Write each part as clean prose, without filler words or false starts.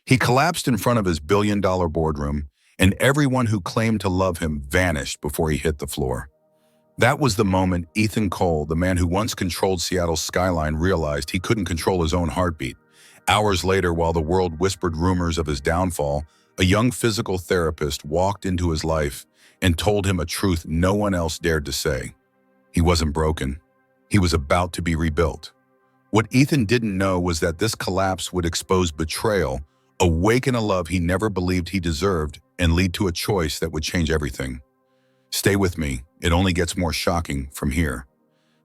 He collapsed in front of his billion-dollar boardroom, and everyone who claimed to love him vanished before he hit the floor. That was the moment Ethan Cole, the man who once controlled Seattle's skyline, realized he couldn't control his own heartbeat. Hours later, while the world whispered rumors of his downfall, a young physical therapist walked into his life and told him a truth no one else dared to say. He wasn't broken. He was about to be rebuilt. What Ethan didn't know was that this collapse would expose betrayal, awaken a love he never believed he deserved, and lead to a choice that would change everything. Stay with me. It only gets more shocking from here.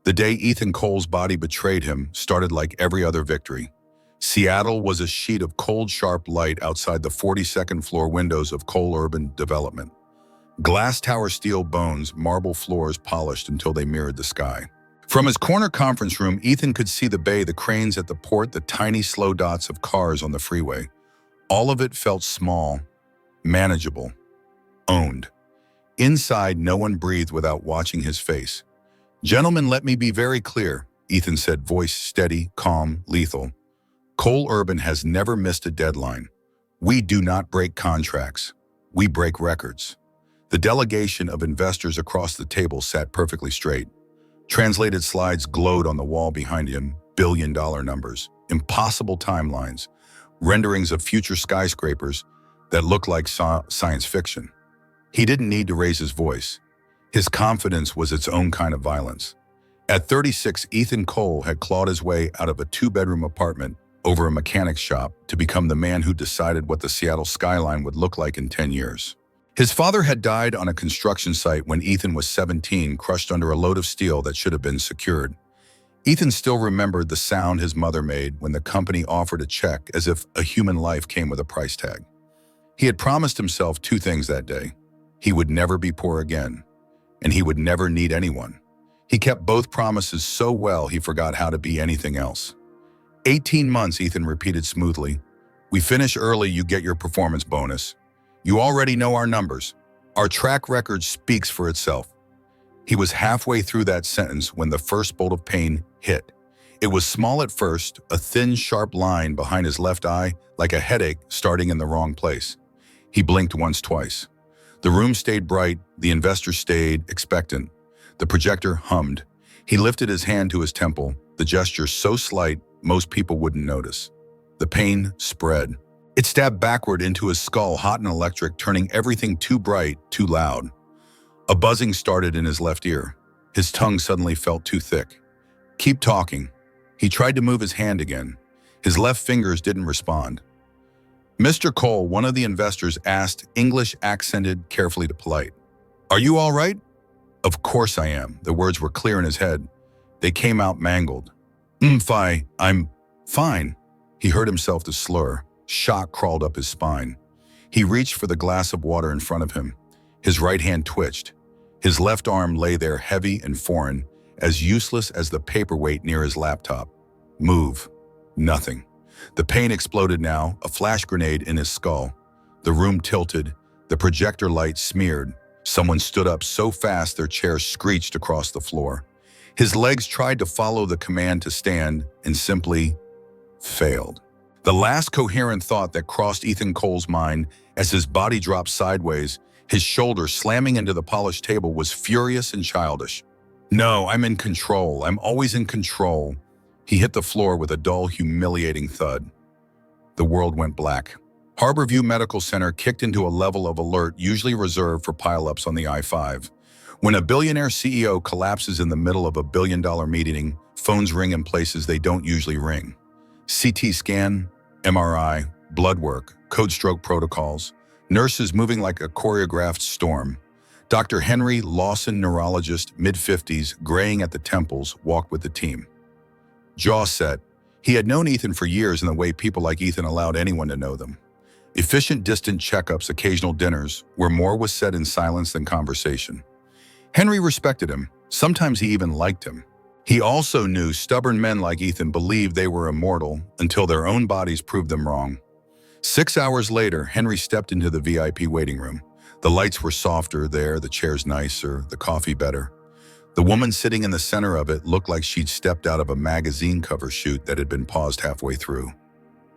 The day Ethan Cole's body betrayed him started like every other victory. Seattle was a sheet of cold, sharp light outside the 42nd floor windows of Cole Urban Development. Glass tower steel bones, marble floors polished until they mirrored the sky. From his corner conference room, Ethan could see the bay, the cranes at the port, the tiny slow dots of cars on the freeway. All of it felt small, manageable, owned. Inside, no one breathed without watching his face. "Gentlemen, let me be very clear," Ethan said, voice steady, calm, lethal. "Cole Urban has never missed a deadline. We do not break contracts. We break records." The delegation of investors across the table sat perfectly straight. Translated slides glowed on the wall behind him, billion-dollar numbers, impossible timelines, renderings of future skyscrapers that looked like science fiction. He didn't need to raise his voice. His confidence was its own kind of violence. At 36, Ethan Cole had clawed his way out of a two-bedroom apartment over a mechanic's shop to become the man who decided what the Seattle skyline would look like in 10 years. His father had died on a construction site when Ethan was 17, crushed under a load of steel that should have been secured. Ethan still remembered the sound his mother made when the company offered a check, as if a human life came with a price tag. He had promised himself two things that day. He would never be poor again, and he would never need anyone. He kept both promises so well he forgot how to be anything else. 18 months, Ethan repeated smoothly. "We finish early, you get your performance bonus. You already know our numbers. Our track record speaks for itself." He was halfway through that sentence when the first bolt of pain hit. It was small at first, a thin, sharp line behind his left eye, like a headache starting in the wrong place. He blinked once, twice. The room stayed bright, the investors stayed expectant. The projector hummed. He lifted his hand to his temple, the gesture so slight most people wouldn't notice. The pain spread. It stabbed backward into his skull, hot and electric, turning everything too bright, too loud. A buzzing started in his left ear. His tongue suddenly felt too thick. "Keep talking." He tried to move his hand again. His left fingers didn't respond. "Mr. Cole," one of the investors asked, English accented carefully to polite. "Are you all right?" "Of course I am." The words were clear in his head. They came out mangled. I'm fine." He heard himself to slur. Shock crawled up his spine. He reached for the glass of water in front of him. His right hand twitched. His left arm lay there heavy and foreign, as useless as the paperweight near his laptop. Move. Nothing. The pain exploded now, a flash grenade in his skull. The room tilted. The projector light smeared. Someone stood up so fast their chair screeched across the floor. His legs tried to follow the command to stand and simply failed. The last coherent thought that crossed Ethan Cole's mind as his body dropped sideways, his shoulder slamming into the polished table, was furious and childish. "No, I'm in control. I'm always in control." He hit the floor with a dull, humiliating thud. The world went black. Harborview Medical Center kicked into a level of alert usually reserved for pileups on the I-5. When a billionaire CEO collapses in the middle of a billion-dollar meeting, phones ring in places they don't usually ring. CT scan, MRI, blood work, code stroke protocols, nurses moving like a choreographed storm. Dr. Henry Lawson, neurologist, mid-50s, graying at the temples, walked with the team. Jaw set. He had known Ethan for years in the way people like Ethan allowed anyone to know them. Efficient, distant checkups, occasional dinners, where more was said in silence than conversation. Henry respected him. Sometimes he even liked him. He also knew stubborn men like Ethan believed they were immortal until their own bodies proved them wrong. 6 hours later, Henry stepped into the VIP waiting room. The lights were softer there, the chairs nicer, the coffee better. The woman sitting in the center of it looked like she'd stepped out of a magazine cover shoot that had been paused halfway through.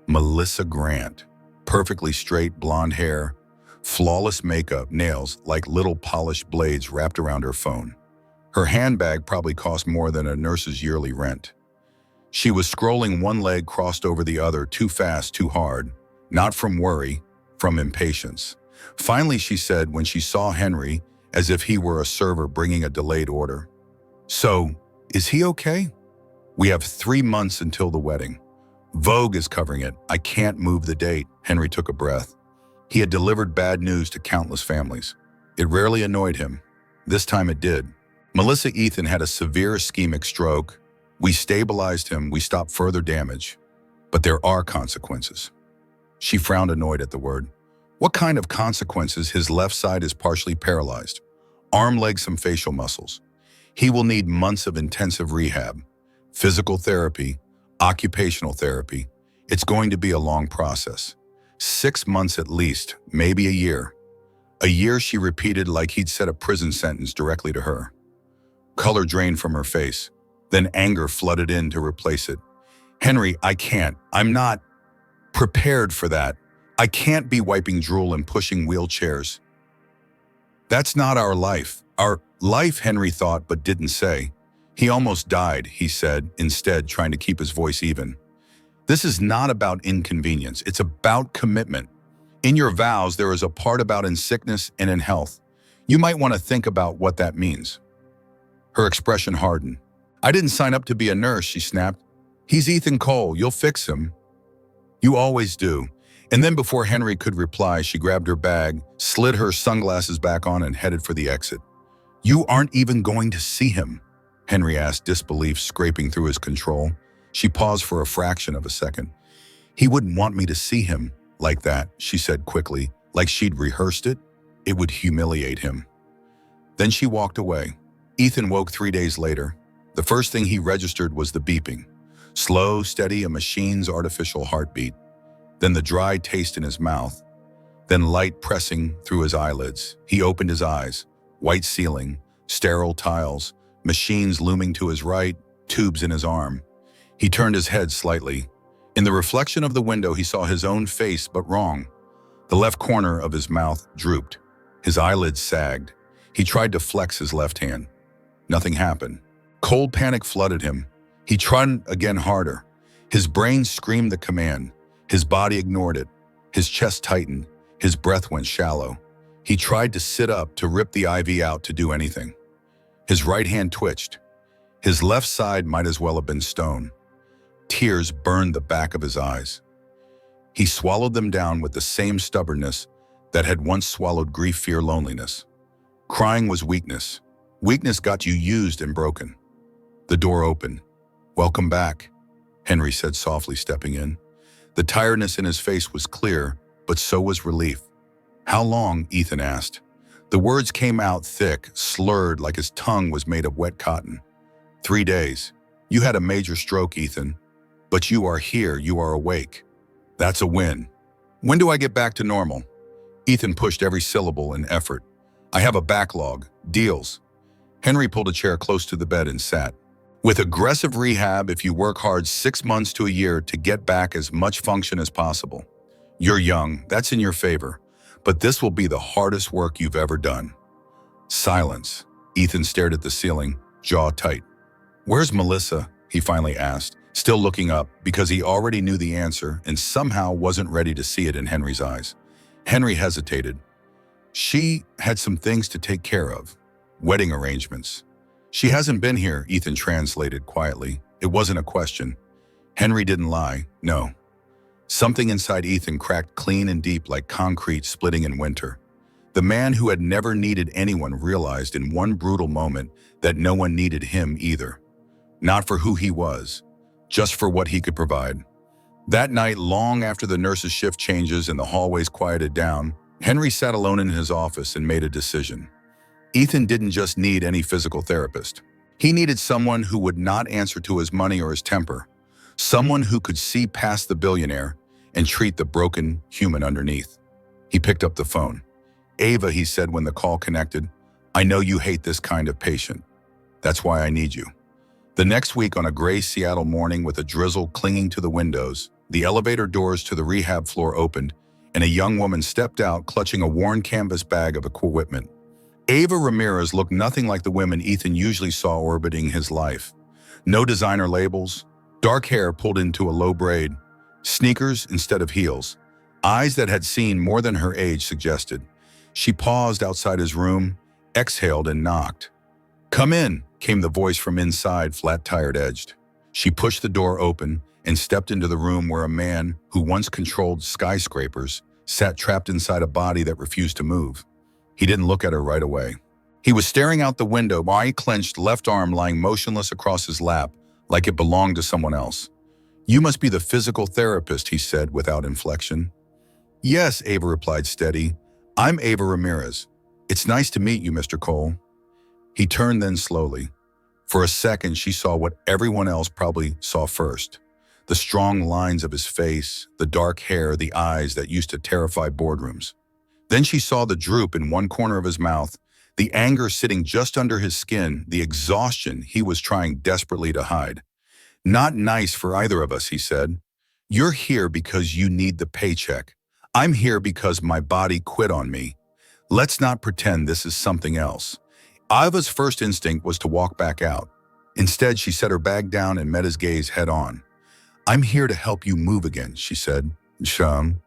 Melissa Grant. Perfectly straight blonde hair, flawless makeup, nails like little polished blades wrapped around her phone. Her handbag probably cost more than a nurse's yearly rent. She was scrolling, one leg crossed over the other, too fast, too hard. Not from worry, from impatience. Finally, she said when she saw Henry, as if he were a server bringing a delayed order, "So, is he okay? We have 3 months until the wedding. Vogue is covering it. I can't move the date." Henry took a breath. He had delivered bad news to countless families. It rarely annoyed him. This time it did. Melissa Ethan had a severe ischemic stroke. We stabilized him, we stopped further damage. But there are consequences. She frowned, annoyed at the word. What kind of consequences? His left side is partially paralyzed. Arm, leg, some facial muscles. He will need months of intensive rehab, physical therapy, occupational therapy. It's going to be a long process. 6 months at least, maybe a year. A year, she repeated like he'd said a prison sentence directly to her. Color drained from her face. Then anger flooded in to replace it. "Henry, I can't. I'm not prepared for that. I can't be wiping drool and pushing wheelchairs. That's not our life." Our life, Henry thought but didn't say. "He almost died," he said, instead trying to keep his voice even. "This is not about inconvenience. It's about commitment. In your vows, there is a part about in sickness and in health. You might want to think about what that means." Her expression hardened. "I didn't sign up to be a nurse," she snapped. "He's Ethan Cole. You'll fix him." "You always do." And then before Henry could reply, she grabbed her bag, slid her sunglasses back on, and headed for the exit. "You aren't even going to see him?" Henry asked, disbelief scraping through his control. She paused for a fraction of a second. "He wouldn't want me to see him like that," she said quickly, like she'd rehearsed it. It would humiliate him. Then she walked away. Ethan woke 3 days later. The first thing he registered was the beeping. Slow, steady, a machine's artificial heartbeat. Then the dry taste in his mouth. Then light pressing through his eyelids. He opened his eyes. White ceiling, sterile tiles, machines looming to his right, tubes in his arm. He turned his head slightly. In the reflection of the window, he saw his own face, but wrong. The left corner of his mouth drooped. His eyelids sagged. He tried to flex his left hand. Nothing happened. Cold panic flooded him. He tried again, harder. His brain screamed the command. His body ignored it. His chest tightened. His breath went shallow. He tried to sit up, to rip the IV out, to do anything. His right hand twitched. His left side might as well have been stone. Tears burned the back of his eyes. He swallowed them down with the same stubbornness that had once swallowed grief, fear, loneliness. Crying was weakness. Weakness got you used and broken. The door opened. "Welcome back," Henry said softly, stepping in. The tiredness in his face was clear, but so was relief. "How long?" Ethan asked. The words came out thick, slurred, like his tongue was made of wet cotton. 3 days. You had a major stroke, Ethan. But you are here, you are awake. That's a win. When do I get back to normal? Ethan pushed every syllable in effort. I have a backlog. Deals. Henry pulled a chair close to the bed and sat. With aggressive rehab, if you work hard 6 months to a year to get back as much function as possible. You're young, that's in your favor. But this will be the hardest work you've ever done. Silence. Ethan stared at the ceiling, jaw tight. Where's Melissa? He finally asked, still looking up because he already knew the answer and somehow wasn't ready to see it in Henry's eyes. Henry hesitated. She had some things to take care of. Wedding arrangements. She hasn't been here, Ethan translated quietly. It wasn't a question. Henry didn't lie, no. Something inside Ethan cracked clean and deep like concrete splitting in winter. The man who had never needed anyone realized in one brutal moment that no one needed him either. Not for who he was, just for what he could provide. That night, long after the nurse's shift changes and the hallways quieted down, Henry sat alone in his office and made a decision. Ethan didn't just need any physical therapist. He needed someone who would not answer to his money or his temper. Someone who could see past the billionaire and treat the broken human underneath. He picked up the phone. Ava, he said when the call connected, I know you hate this kind of patient. That's why I need you. The next week, on a gray Seattle morning with a drizzle clinging to the windows, the elevator doors to the rehab floor opened, and a young woman stepped out clutching a worn canvas bag of equipment. Ava Ramirez looked nothing like the women Ethan usually saw orbiting his life. No designer labels, dark hair pulled into a low braid, sneakers instead of heels, eyes that had seen more than her age suggested. She paused outside his room, exhaled and knocked. "Come in," came the voice from inside, flat tired edged. She pushed the door open and stepped into the room where a man who once controlled skyscrapers sat trapped inside a body that refused to move. He didn't look at her right away. He was staring out the window, eye clenched, left arm lying motionless across his lap, like it belonged to someone else. "You must be the physical therapist," he said without inflection. "Yes," Ava replied steady. "I'm Ava Ramirez. It's nice to meet you, Mr. Cole." He turned then slowly. For a second, she saw what everyone else probably saw first. The strong lines of his face, the dark hair, the eyes that used to terrify boardrooms. Then she saw the droop in one corner of his mouth, the anger sitting just under his skin, the exhaustion he was trying desperately to hide. "Not nice for either of us," he said. "You're here because you need the paycheck. I'm here because my body quit on me. Let's not pretend this is something else." Ava's first instinct was to walk back out. Instead, she set her bag down and met his gaze head on. "I'm here to help you move again," she said. "Shum,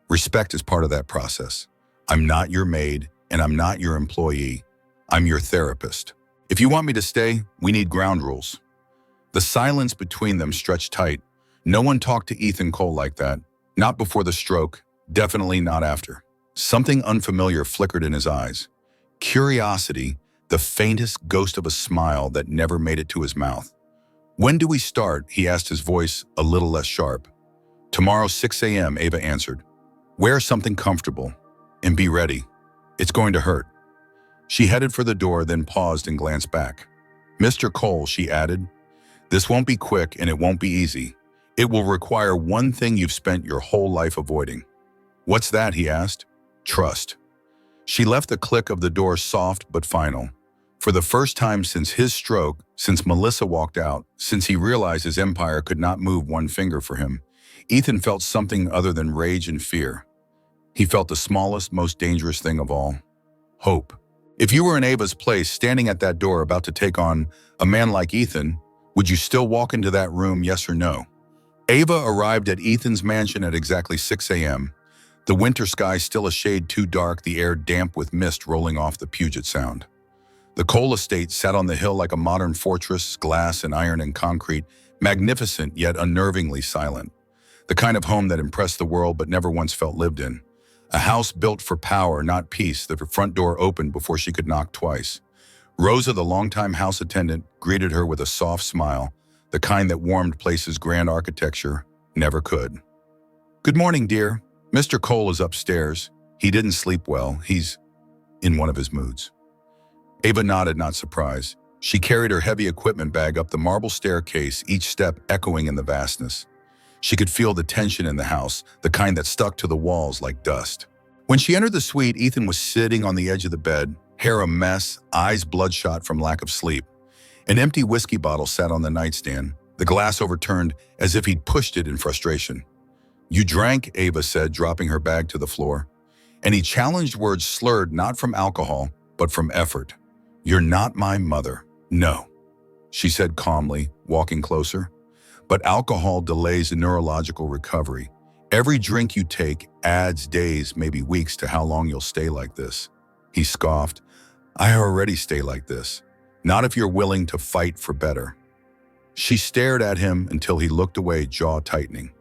respect is part of that process. I'm not your maid, and I'm not your employee. I'm your therapist. If you want me to stay, we need ground rules." The silence between them stretched tight. No one talked to Ethan Cole like that. Not before the stroke, definitely not after. Something unfamiliar flickered in his eyes. Curiosity, the faintest ghost of a smile that never made it to his mouth. "When do we start?" he asked, his voice a little less sharp. "Tomorrow, 6 a.m., Ava answered. "Wear something comfortable. And be ready. It's going to hurt." She headed for the door, then paused and glanced back. "Mr. Cole," she added, "this won't be quick and it won't be easy. It will require one thing you've spent your whole life avoiding." "What's that?" he asked. "Trust." She left the click of the door soft but final. For the first time since his stroke, since Melissa walked out, since he realized his empire could not move one finger for him, Ethan felt something other than rage and fear. He felt the smallest, most dangerous thing of all: hope. If you were in Ava's place, standing at that door about to take on a man like Ethan, would you still walk into that room, yes or no? Ava arrived at Ethan's mansion at exactly 6 a.m., the winter sky still a shade too dark, the air damp with mist rolling off the Puget Sound. The Cole estate sat on the hill like a modern fortress, glass and iron and concrete, magnificent yet unnervingly silent. The kind of home that impressed the world but never once felt lived in. A house built for power, not peace. The front door opened before she could knock twice. Rosa, the longtime house attendant, greeted her with a soft smile, the kind that warmed places grand architecture never could. "Good morning, dear. Mr. Cole is upstairs. He didn't sleep well. He's in one of his moods." Ava nodded, not surprised. She carried her heavy equipment bag up the marble staircase, each step echoing in the vastness. She could feel the tension in the house, the kind that stuck to the walls like dust. When she entered the suite, Ethan was sitting on the edge of the bed, hair a mess, eyes bloodshot from lack of sleep. An empty whiskey bottle sat on the nightstand, the glass overturned as if he'd pushed it in frustration. "You drank," Ava said, dropping her bag to the floor. And he challenged, words slurred not from alcohol, but from effort. "You're not my mother." "No," she said calmly, walking closer. "But alcohol delays neurological recovery. Every drink you take adds days, maybe weeks, to how long you'll stay like this." He scoffed. "I already stay like this. Not if you're willing to fight for better." She stared at him until he looked away, jaw tightening.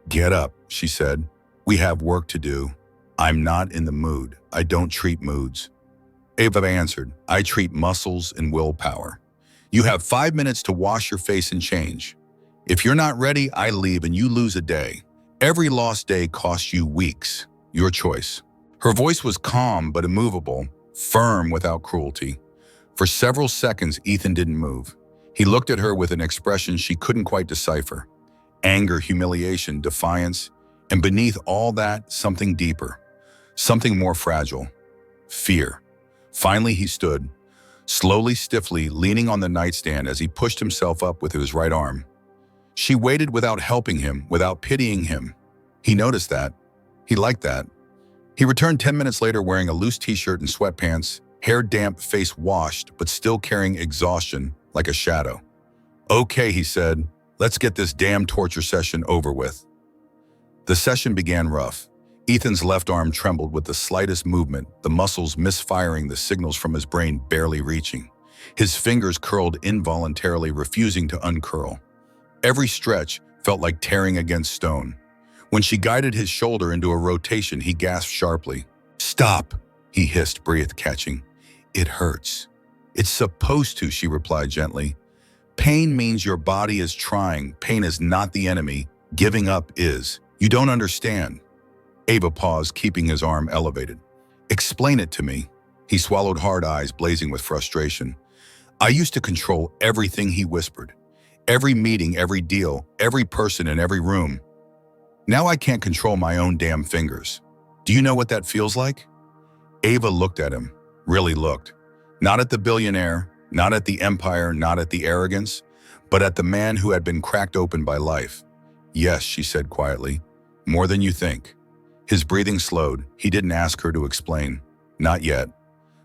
"Get up," she said. "We have work to do." "I'm not in the mood. I don't treat moods." Ava answered, "I treat muscles and willpower. You have 5 minutes to wash your face and change. If you're not ready, I leave and you lose a day. Every lost day costs you weeks. Your choice." Her voice was calm but immovable, firm without cruelty. For several seconds, Ethan didn't move. He looked at her with an expression she couldn't quite decipher. Anger, humiliation, defiance, and beneath all that, something deeper, something more fragile. Fear. Finally, he stood, slowly, stiffly, leaning on the nightstand as he pushed himself up with his right arm. She waited without helping him, without pitying him. He noticed that. He liked that. He returned 10 minutes later wearing a loose t-shirt and sweatpants, hair damp, face washed, but still carrying exhaustion like a shadow. "Okay," he said, "let's get this damn torture session over with." The session began rough. Ethan's left arm trembled with the slightest movement, the muscles misfiring, the signals from his brain barely reaching. His fingers curled involuntarily, refusing to uncurl. Every stretch felt like tearing against stone. When she guided his shoulder into a rotation, he gasped sharply. "Stop," he hissed, breath catching. "It hurts." "It's supposed to," she replied gently. "Pain means your body is trying. Pain is not the enemy. Giving up is. You don't understand." Ava paused, keeping his arm elevated. "Explain it to me." He swallowed hard, eyes blazing with frustration. "I used to control everything," he whispered. "Every meeting, every deal, every person in every room. Now I can't control my own damn fingers. Do you know what that feels like?" Ava looked at him, really looked. Not at the billionaire, not at the empire, not at the arrogance, but at the man who had been cracked open by life. "Yes," she said quietly, "more than you think." His breathing slowed. He didn't ask her to explain. Not yet.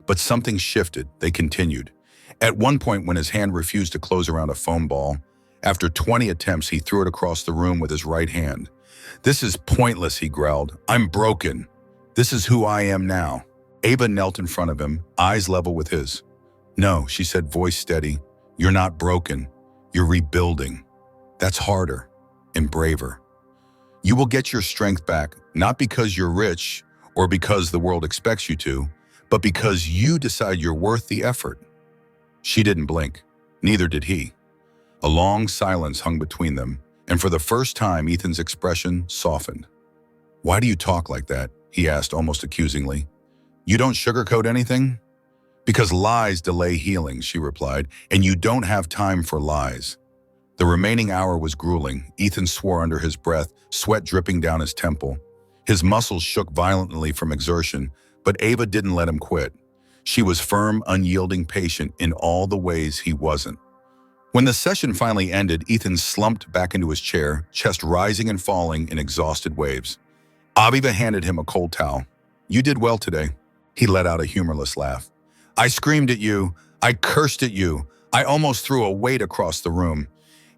But something shifted. They continued. At one point, when his hand refused to close around a foam ball, after 20 attempts, he threw it across the room with his right hand. "This is pointless," he growled. "I'm broken. This is who I am now." Ava knelt in front of him, eyes level with his. "No," she said, voice steady. "You're not broken. You're rebuilding. That's harder and braver. You will get your strength back, not because you're rich or because the world expects you to, but because you decide you're worth the effort." She didn't blink. Neither did he. A long silence hung between them, and for the first time, Ethan's expression softened. "Why do you talk like that?" he asked almost accusingly. "You don't sugarcoat anything?" "Because lies delay healing," she replied, "and you don't have time for lies." The remaining hour was grueling. Ethan swore under his breath, sweat dripping down his temple. His muscles shook violently from exertion, but Ava didn't let him quit. She was firm, unyielding, patient in all the ways he wasn't. When the session finally ended, Ethan slumped back into his chair, chest rising and falling in exhausted waves. Aviva handed him a cold towel. "You did well today." He let out a humorless laugh. "I screamed at you. I cursed at you. I almost threw a weight across the room.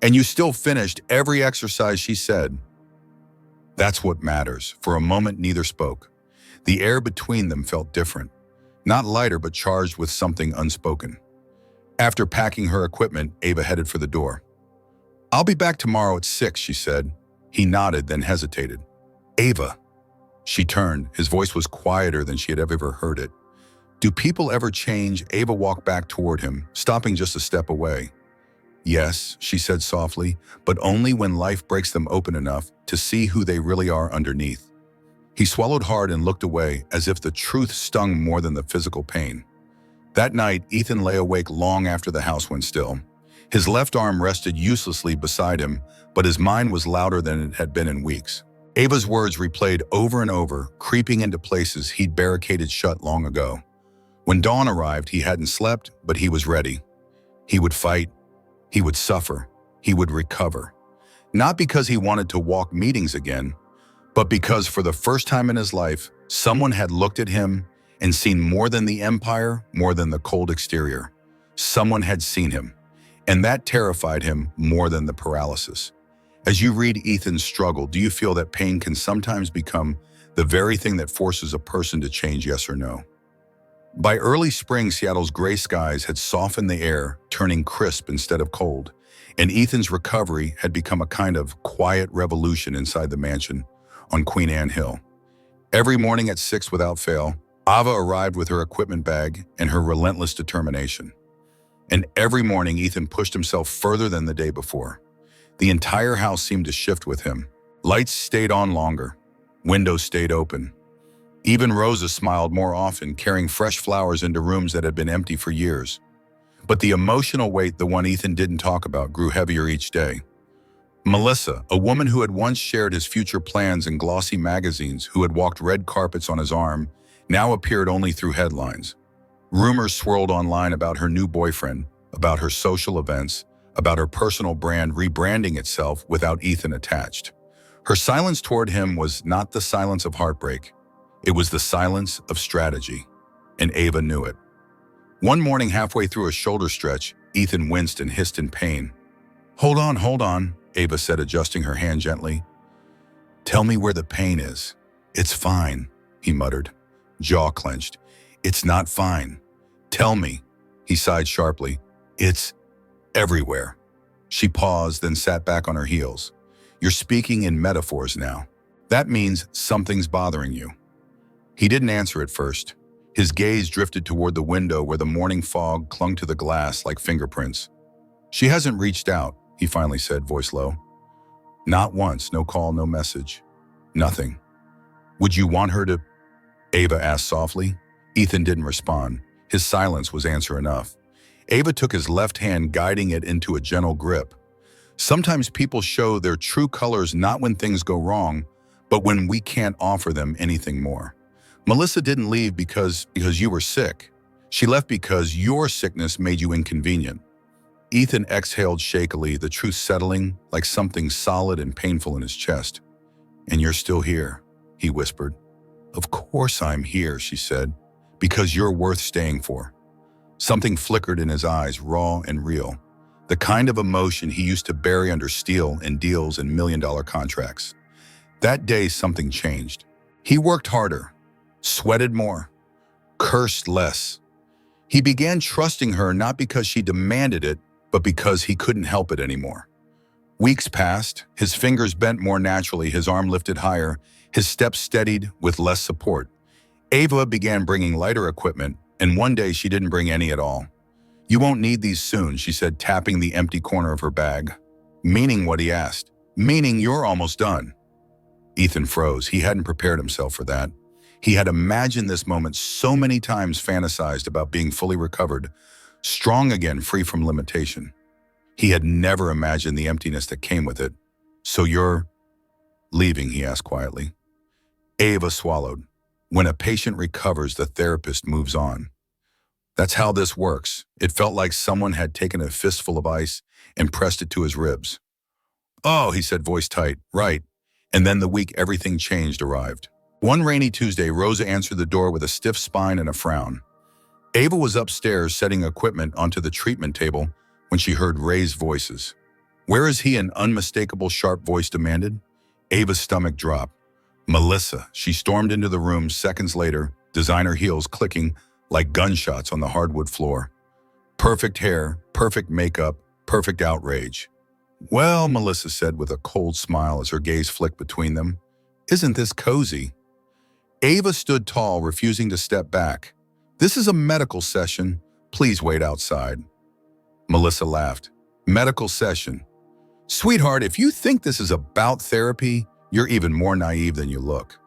And you still finished every exercise," she said. That's what matters. For a moment, neither spoke. The air between them felt different. Not lighter, but charged with something unspoken. After packing her equipment, Ava headed for the door. "I'll be back tomorrow at 6, she said. He nodded, then hesitated. "Ava." She turned. His voice was quieter than she had ever heard it. "Do people ever change?" Ava walked back toward him, stopping just a step away. "Yes," she said softly, "but only when life breaks them open enough to see who they really are underneath." He swallowed hard and looked away, as if the truth stung more than the physical pain. That night, Ethan lay awake long after the house went still. His left arm rested uselessly beside him, but his mind was louder than it had been in weeks. Ava's words replayed over and over, creeping into places he'd barricaded shut long ago. When dawn arrived, he hadn't slept, but he was ready. He would fight. He would suffer. He would recover. Not because he wanted to walk meetings again, but because for the first time in his life, someone had looked at him and seen more than the empire, more than the cold exterior. Someone had seen him, and that terrified him more than the paralysis. As you read Ethan's struggle, do you feel that pain can sometimes become the very thing that forces a person to change, yes or no? By early spring, Seattle's gray skies had softened the air, turning crisp instead of cold, and Ethan's recovery had become a kind of quiet revolution inside the mansion on Queen Anne Hill. Every morning at 6 without fail, Ava arrived with her equipment bag and her relentless determination. And every morning, Ethan pushed himself further than the day before. The entire house seemed to shift with him. Lights stayed on longer. Windows stayed open. Even Rosa smiled more often, carrying fresh flowers into rooms that had been empty for years. But the emotional weight, the one Ethan didn't talk about, grew heavier each day. Melissa, a woman who had once shared his future plans in glossy magazines, who had walked red carpets on his arm, now appeared only through headlines. Rumors swirled online about her new boyfriend, about her social events, about her personal brand rebranding itself without Ethan attached. Her silence toward him was not the silence of heartbreak. It was the silence of strategy, and Ava knew it. One morning, halfway through a shoulder stretch, Ethan winced and hissed in pain. Hold on, Ava said, adjusting her hand gently. Tell me where the pain is. It's fine, he muttered, jaw clenched. It's not fine. Tell me, he sighed sharply. It's everywhere. She paused, then sat back on her heels. You're speaking in metaphors now. That means something's bothering you. He didn't answer at first. His gaze drifted toward the window where the morning fog clung to the glass like fingerprints. She hasn't reached out, he finally said, voice low. Not once, no call, no message. Nothing. Would you want her to? Ava asked softly. Ethan didn't respond. His silence was answer enough. Ava took his left hand, guiding it into a gentle grip. Sometimes people show their true colors not when things go wrong, but when we can't offer them anything more. Melissa didn't leave because you were sick. She left because your sickness made you inconvenient. Ethan exhaled shakily, the truth settling like something solid and painful in his chest. And you're still here, he whispered. Of course I'm here, she said, because you're worth staying for. Something flickered in his eyes, raw and real. The kind of emotion he used to bury under steel in deals and million-dollar contracts. That day, something changed. He worked harder, sweated more, cursed less. He began trusting her not because she demanded it, but because he couldn't help it anymore. Weeks passed, his fingers bent more naturally, his arm lifted higher, his steps steadied with less support. Ava began bringing lighter equipment, and one day she didn't bring any at all. You won't need these soon, she said, tapping the empty corner of her bag. Meaning what he asked. Meaning you're almost done. Ethan froze. He hadn't prepared himself for that. He had imagined this moment so many times, fantasized about being fully recovered, strong again, free from limitation. He had never imagined the emptiness that came with it. So you're leaving, he asked quietly. Ava swallowed. When a patient recovers, the therapist moves on. That's how this works. It felt like someone had taken a fistful of ice and pressed it to his ribs. Oh, he said, voice tight. Right. And then the week everything changed arrived. One rainy Tuesday, Rosa answered the door with a stiff spine and a frown. Ava was upstairs setting equipment onto the treatment table when she heard raised voices. Where is he? An unmistakable sharp voice demanded. Ava's stomach dropped. Melissa. She stormed into the room seconds later, designer heels clicking like gunshots on the hardwood floor. Perfect hair, perfect makeup, perfect outrage. Well, Melissa said with a cold smile as her gaze flicked between them. Isn't this cozy? Ava stood tall, refusing to step back. This is a medical session. Please wait outside. Melissa laughed. Medical session. Sweetheart, if you think this is about therapy, you're even more naive than you look.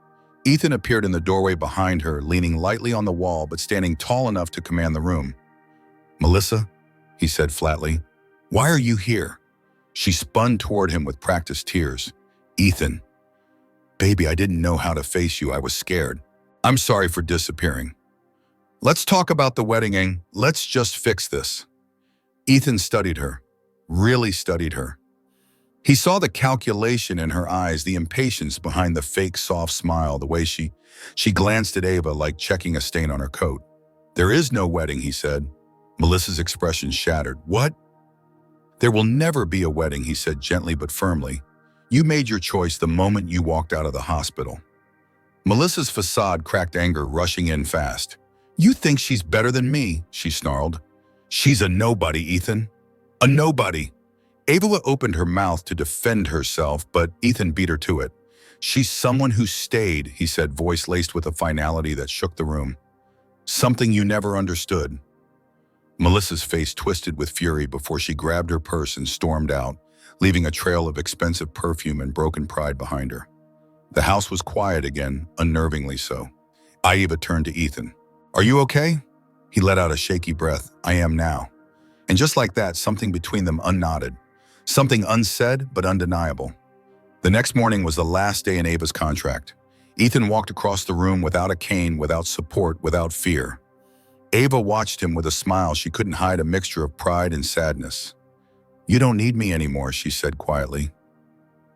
Ethan appeared in the doorway behind her, leaning lightly on the wall but standing tall enough to command the room. Melissa, he said flatly, why are you here? She spun toward him with practiced tears. Ethan. Baby, I didn't know how to face you. I was scared. I'm sorry for disappearing. Let's talk about the wedding, and let's just fix this. Ethan studied her, really studied her. He saw the calculation in her eyes, the impatience behind the fake soft smile, the way she glanced at Ava like checking a stain on her coat. There is no wedding, he said. Melissa's expression shattered. What? There will never be a wedding, he said gently but firmly. You made your choice the moment you walked out of the hospital. Melissa's facade cracked, anger rushing in fast. You think she's better than me, she snarled. She's a nobody, Ethan. A nobody. Ava opened her mouth to defend herself, but Ethan beat her to it. She's someone who stayed, he said, voice laced with a finality that shook the room. Something you never understood. Melissa's face twisted with fury before she grabbed her purse and stormed out, leaving a trail of expensive perfume and broken pride behind her. The house was quiet again, unnervingly so. Ava turned to Ethan. Are you okay? He let out a shaky breath. I am now. And just like that, something between them unknotted. Something unsaid but undeniable. The next morning was the last day in Ava's contract. Ethan walked across the room without a cane, without support, without fear. Ava watched him with a smile she couldn't hide, a mixture of pride and sadness. You don't need me anymore, she said quietly.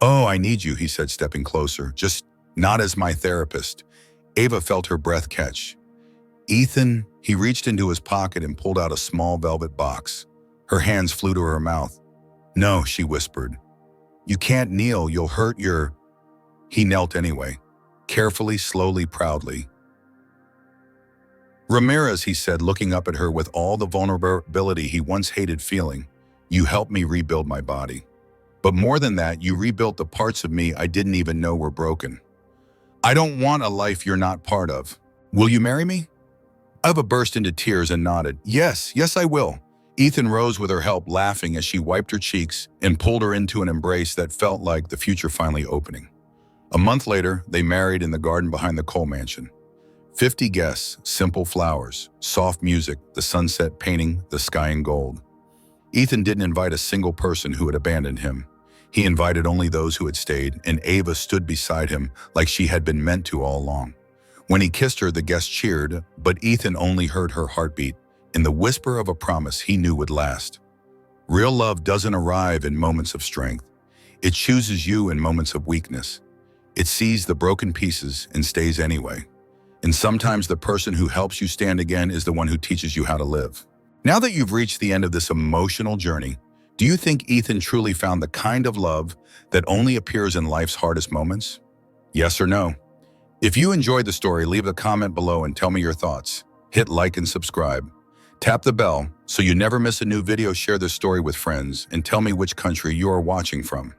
Oh, I need you, he said, stepping closer, just not as my therapist. Ava felt her breath catch. Ethan, he reached into his pocket and pulled out a small velvet box. Her hands flew to her mouth. No, she whispered. You can't kneel, you'll hurt your... He knelt anyway, carefully, slowly, proudly. Ramirez, he said, looking up at her with all the vulnerability he once hated feeling, you helped me rebuild my body. But more than that, you rebuilt the parts of me I didn't even know were broken. I don't want a life you're not part of. Will you marry me? Eva burst into tears and nodded. Yes, I will. Ethan rose with her help, laughing as she wiped her cheeks and pulled her into an embrace that felt like the future finally opening. A month later, they married in the garden behind the Cole mansion. 50 guests, simple flowers, soft music, the sunset painting the sky in gold. Ethan didn't invite a single person who had abandoned him. He invited only those who had stayed, and Ava stood beside him like she had been meant to all along. When he kissed her, the guests cheered, but Ethan only heard her heartbeat in the whisper of a promise he knew would last. Real love doesn't arrive in moments of strength. It chooses you in moments of weakness. It sees the broken pieces and stays anyway. And sometimes the person who helps you stand again is the one who teaches you how to live. Now that you've reached the end of this emotional journey, do you think Ethan truly found the kind of love that only appears in life's hardest moments? Yes or no? If you enjoyed the story, leave a comment below and tell me your thoughts. Hit like and subscribe. Tap the bell so you never miss a new video. Share this story with friends and tell me which country you are watching from.